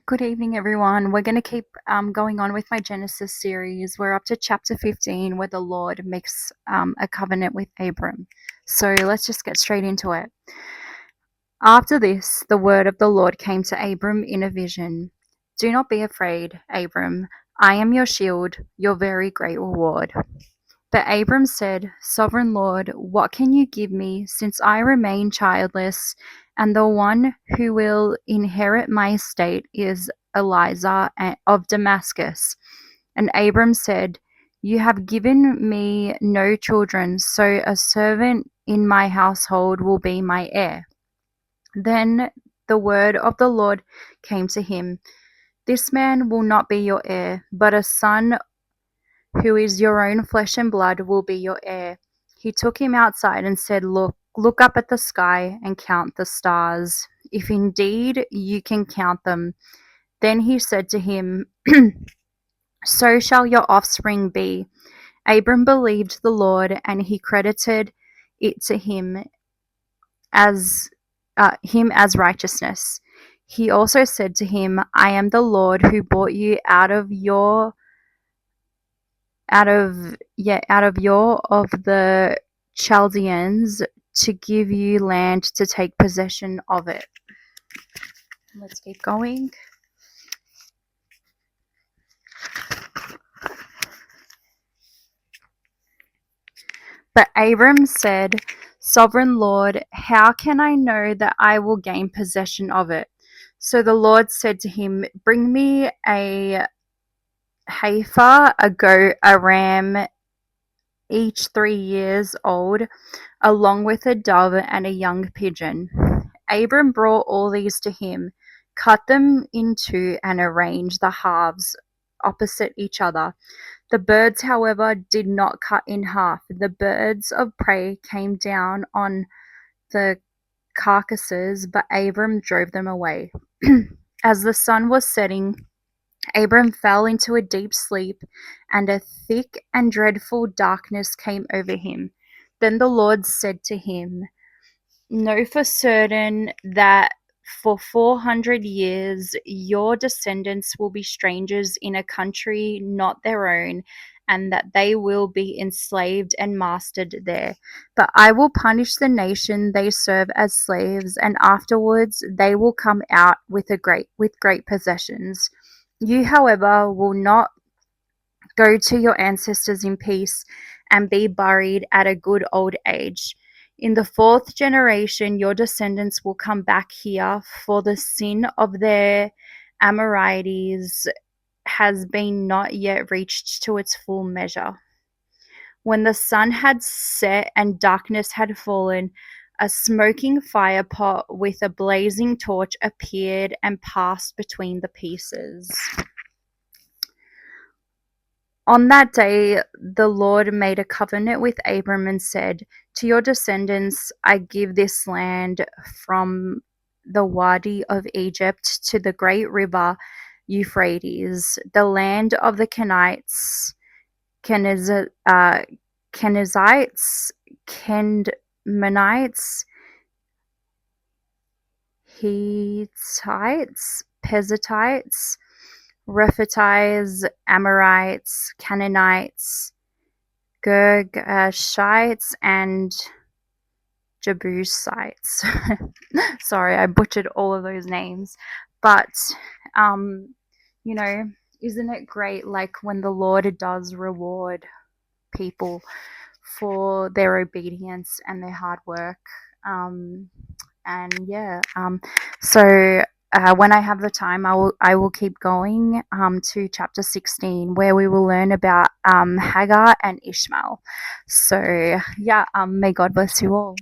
Good evening, everyone. We're going to keep going on with my Genesis series. We're up to chapter 15, where the Lord makes a covenant with Abram. So let's just get straight into it. After this, the word of the Lord came to Abram in a vision. Do not be afraid, Abram. I am your shield, your very great reward. But Abram said, Sovereign Lord, what can you give me, since I remain childless, and the one who will inherit my estate is Eliezer of Damascus? And Abram said, You have given me no children, so a servant in my household will be my heir. Then the word of the Lord came to him, This man will not be your heir, but a son who is your own flesh and blood will be your heir. He took him outside and said, Look up at the sky and count the stars, if indeed you can count them. Then he said to him, So shall your offspring be. Abram believed the Lord, and he credited it to him as righteousness. He also said to him, I am the Lord who brought you out of the Chaldeans to give you land to take possession of it. Let's keep going. But Abram said, Sovereign Lord, how can I know that I will gain possession of it? So the Lord said to him, Bring me a heifer, a goat, a ram, each 3 years old, along with a dove and a young pigeon. Abram brought all these to him, cut them in two, and arranged the halves opposite each other. The birds, however, did not cut in half. The birds of prey came down on the carcasses, but Abram drove them away. As the sun was setting, Abram fell into a deep sleep, and a thick and dreadful darkness came over him. Then the Lord said to him, Know for certain that for 400 years your descendants will be strangers in a country not their own, and that they will be enslaved and mastered there. But I will punish the nation they serve as slaves, and afterwards they will come out with great possessions. You, however, will not go to your ancestors in peace and be buried at a good old age. In the 4th generation, your descendants will come back here, for the sin of their Amorites has been not yet reached to its full measure. When the sun had set and darkness had fallen, a smoking fire pot with a blazing torch appeared and passed between the pieces. On that day, the Lord made a covenant with Abram and said, To your descendants I give this land from the Wadi of Egypt to the great river Euphrates, the land of the Kenizzites, Kendmanites, Hittites, Perizzites, Rephaites, Amorites, Canaanites, Girgashites, and Jebusites. Sorry, I butchered all of those names. But, isn't it great, like, when the Lord does reward people for their obedience and their hard work? So when I have the time, I will keep going to chapter 16, where we will learn about Hagar and Ishmael. So may God bless you all.